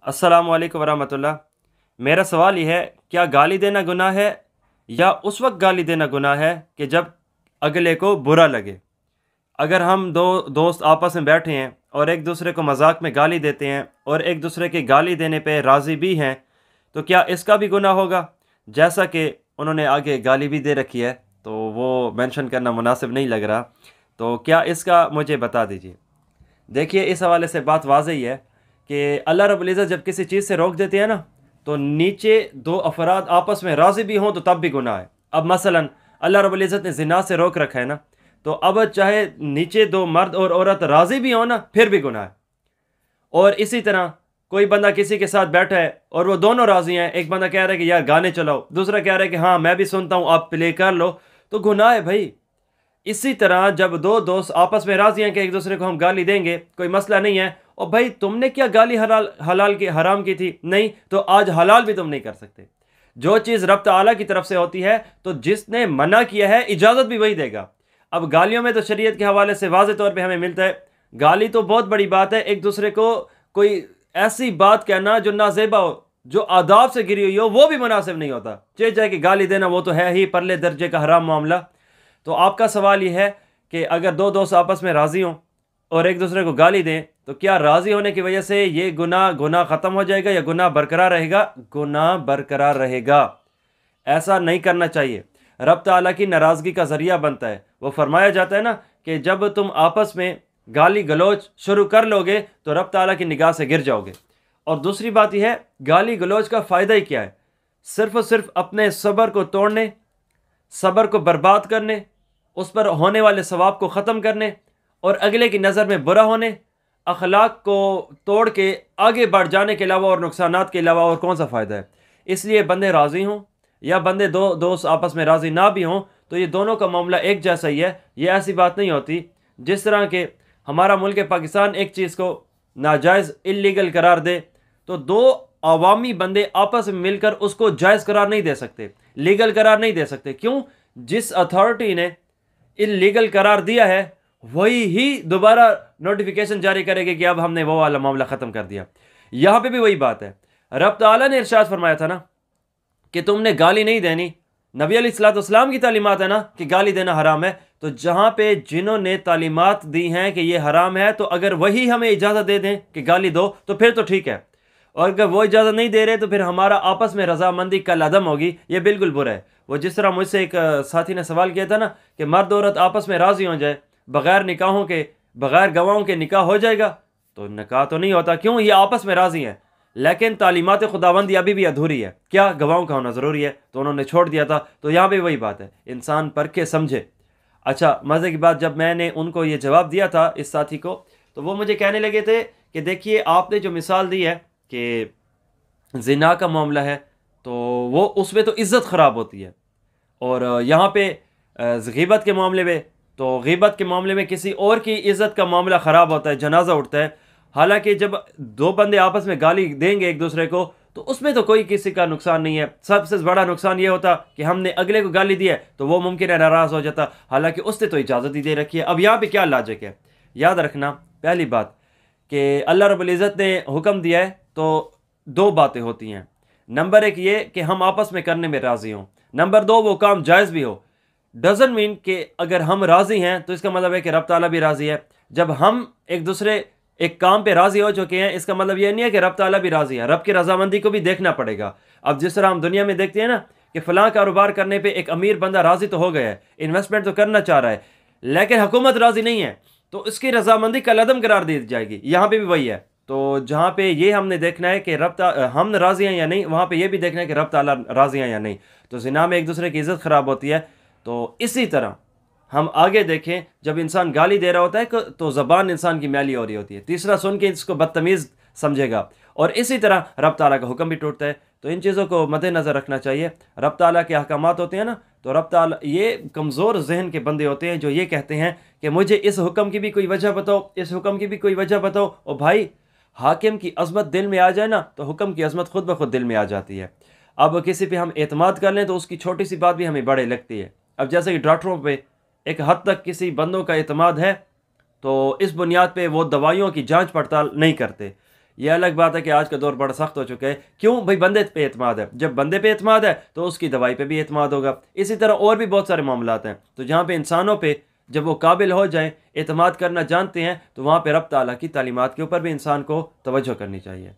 अस्सलामु अलैकुम वरहमतुल्लाह। मेरा सवाल ये है, क्या गाली देना गुनाह है या उस वक्त गाली देना गुनाह है कि जब अगले को बुरा लगे? अगर हम दो दोस्त आपस में बैठे हैं और एक दूसरे को मजाक में गाली देते हैं और एक दूसरे के गाली देने पे राज़ी भी हैं, तो क्या इसका भी गुनाह होगा? जैसा कि उन्होंने आगे गाली भी दे रखी है, तो वो मेंशन करना मुनासिब नहीं लग रहा। तो क्या इसका मुझे बता दीजिए। देखिए, इस हवाले से बात वाज़ेह ही है कि अल्लाह रब्बुल इज़्ज़त जब किसी चीज़ से रोक देते हैं ना, तो नीचे दो अफराद आपस में राज़ी भी हों तो तब भी गुनाह है। अब मसलन अल्लाह रब्बुल इज़्ज़त ने ज़िना से रोक रखा है ना, तो अब चाहे नीचे दो मर्द और औरत राज़ी भी हों ना, फिर भी गुनाह है। और इसी तरह कोई बंदा किसी के साथ बैठा है और वो दोनों राज़ी हैं, एक बंदा कह रहा है कि यार गाने चलाओ, दूसरा कह रहा है कि हाँ मैं भी सुनता हूँ, आप प्ले कर लो, तो गुनाह है भाई। इसी तरह जब दो दोस्त आपस में राजी हैं कि एक दूसरे को हम गाली देंगे, कोई मसला नहीं है, और भाई तुमने क्या गाली हलाल हलाल की हराम की थी, नहीं तो आज हलाल भी तुम नहीं कर सकते। जो चीज़ रब ताला की तरफ से होती है, तो जिसने मना किया है इजाज़त भी वही देगा। अब गालियों में तो शरीयत के हवाले से वाज़े तौर पे हमें मिलता है, गाली तो बहुत बड़ी बात है। एक दूसरे को कोई ऐसी बात कहना जो नाजेबा हो, जो आदाब से गिरी हुई हो, वो भी मुनासिब नहीं होता। चाहे कि गाली देना वो तो है ही परले दर्जे का हराम मामला। तो आपका सवाल यह है कि अगर दो दोस्त आपस में राज़ी हों और एक दूसरे को गाली दें, तो क्या राज़ी होने की वजह से ये गुनाह ख़त्म हो जाएगा या गुनाह बरकरार रहेगा? गुनाह बरकरार रहेगा। ऐसा नहीं करना चाहिए, रब ताला की नाराज़गी का ज़रिया बनता है। वो फरमाया जाता है ना कि जब तुम आपस में गाली गलोच शुरू कर लोगे तो रब ताला की निगाह से गिर जाओगे। और दूसरी बात यह है, गाली गलोच का फ़ायदा ही क्या है? सिर्फ़ और सिर्फ अपने सब्र को तोड़ने, सब्र को बर्बाद करने, उस पर होने वाले सवाब को ख़त्म करने और अगले की नज़र में बुरा होने, अखलाक को तोड़ के आगे बढ़ जाने के अलावा और नुकसानात के अलावा और कौन सा फ़ायदा है? इसलिए बंदे राज़ी हों या बंदे दो दोस्त आपस में राज़ी ना भी हों, तो ये दोनों का मामला एक जैसा ही है। ये ऐसी बात नहीं होती जिस तरह के हमारा मुल्क पाकिस्तान एक चीज़ को नाजायज़ इल्लीगल करार दे, तो दो अवामी बंदे आपस में मिलकर उसको जायज़ करार नहीं दे सकते, लीगल करार नहीं दे सकते। क्यों? जिस अथॉरिटी ने इल्लीगल करार दिया है, वही ही दोबारा नोटिफिकेशन जारी करेगी कि अब हमने वो वाला मामला ख़त्म कर दिया। यहाँ पे भी वही बात है। रब ताला ने इरशाद फरमाया था ना कि तुमने गाली नहीं देनी। नबी अलैहिस्सलाम की तालीमात है ना कि गाली देना हराम है। तो जहाँ पे जिन्होंने तालीमात दी हैं कि ये हराम है, तो अगर वही हमें इजाज़त दे दें कि गाली दो, तो फिर तो ठीक है। और अगर वो इजाज़त नहीं दे रहे, तो फिर हमारा आपस में रजामंदी कल अदम होगी। ये बिल्कुल बुरा है। वो जिस तरह मुझसे एक साथी ने सवाल किया था ना कि मर्द औरत आपस में राज़ी हो जाए, बग़ैर निकाहों के, बग़ैर गवाहों के निकाह हो जाएगा? तो निकाह तो नहीं होता। क्यों? ये आपस में राज़ी हैं, लेकिन तालीमात खुदाबंदी अभी भी अधूरी है। क्या? गवाहों का होना ज़रूरी है, तो उन्होंने छोड़ दिया था। तो यहाँ भी वही बात है, इंसान परखे समझे। अच्छा, मज़े की बात, जब मैंने उनको ये जवाब दिया था इस साथी को, तो वो मुझे कहने लगे थे कि देखिए आपने जो मिसाल दी है कि ज़िना का मामला है, तो वो उसमें तो इज़्ज़त ख़राब होती है। और यहाँ पे ग़ीबत के मामले में, तो ग़ीबत के मामले में किसी और की इज़्ज़त का मामला ख़राब होता है, जनाजा उठता है। हालांकि जब दो बंदे आपस में गाली देंगे एक दूसरे को, तो उसमें तो कोई किसी का नुकसान नहीं है। सबसे बड़ा नुकसान ये होता कि हमने अगले को गाली दी है, तो वो मुमकिन है नाराज़ हो जाता, हालांकि उसने तो इजाज़त ही दे रखी है। अब यहाँ पे क्या लॉजिक है? याद रखना, पहली बात कि अल्लाह रब्बुल इज़्ज़त ने हुक्म दिया है, तो दो बातें होती हैं। नंबर एक ये कि हम आपस में करने में राज़ी हों, नंबर दो वो काम जायज़ भी हो। डजंट मीन कि अगर हम राज़ी हैं तो इसका मतलब है कि रब ताला भी राज़ी है। जब हम एक दूसरे एक काम पे राज़ी हो चुके हैं, इसका मतलब ये नहीं है कि रब ताला भी राज़ी है। रब की रजामंदी को भी देखना पड़ेगा। अब जिस तरह हम दुनिया में देखते हैं ना कि फ़लाँ कारोबार करने पे एक अमीर बंदा राज़ी तो हो गया है, इन्वेस्टमेंट तो करना चाह रहा है, लेकिन हुकूमत राज़ी नहीं है, तो इसकी रजामंदी कलअदम करार दी जाएगी। यहाँ पर भी वही है। तो जहाँ पे ये हमने देखना है कि हम राज़ी हैं या नहीं, वहाँ पे ये भी देखना है कि रब ताला राज़ी हैं या नहीं। तो ज़िना में एक दूसरे की इज़्ज़त ख़राब होती है। तो इसी तरह हम आगे देखें, जब इंसान गाली दे रहा होता है तो ज़बान इंसान की मैली हो रही होती है, तीसरा सुन के इसको बदतमीज़ समझेगा, और इसी तरह रब ताला का हुक्म भी टूटता है। तो इन चीज़ों को मद्देनज़र रखना चाहिए। रब ताला के अहकामात होते हैं ना, तो रब ताला, ये कमज़ोर जहन के बंदे होते हैं जो ये कहते हैं कि मुझे इस हुक्म की भी कोई वजह बताओ, इस हुक्म की भी कोई वजह बताओ। और भाई, हाकिम की अज़मत दिल में आ जाए ना, तो हुक्म की अज़मत खुद ब खुद दिल में आ जाती है। अब किसी पे हम एतमाद कर लें तो उसकी छोटी सी बात भी हमें बड़े लगती है। अब जैसे कि डॉक्टरों पे एक हद तक किसी बंदों का एतमाद है, तो इस बुनियाद पे वो दवाइयों की जांच पड़ताल नहीं करते। ये अलग बात है कि आज का दौर बड़ा सख्त हो चुका है। क्यों भाई? बंदे पे एतमाद है। जब बंदे पे एतमाद है तो उसकी दवाई पे भी एतमाद होगा। इसी तरह और भी बहुत सारे मामलात हैं। तो जहाँ पे इंसानों पे जब वो काबिल हो जाएं, एतमाद करना जानते हैं, तो वहाँ पे रब ताला की तालीमात के ऊपर भी इंसान को तवज्जो करनी चाहिए।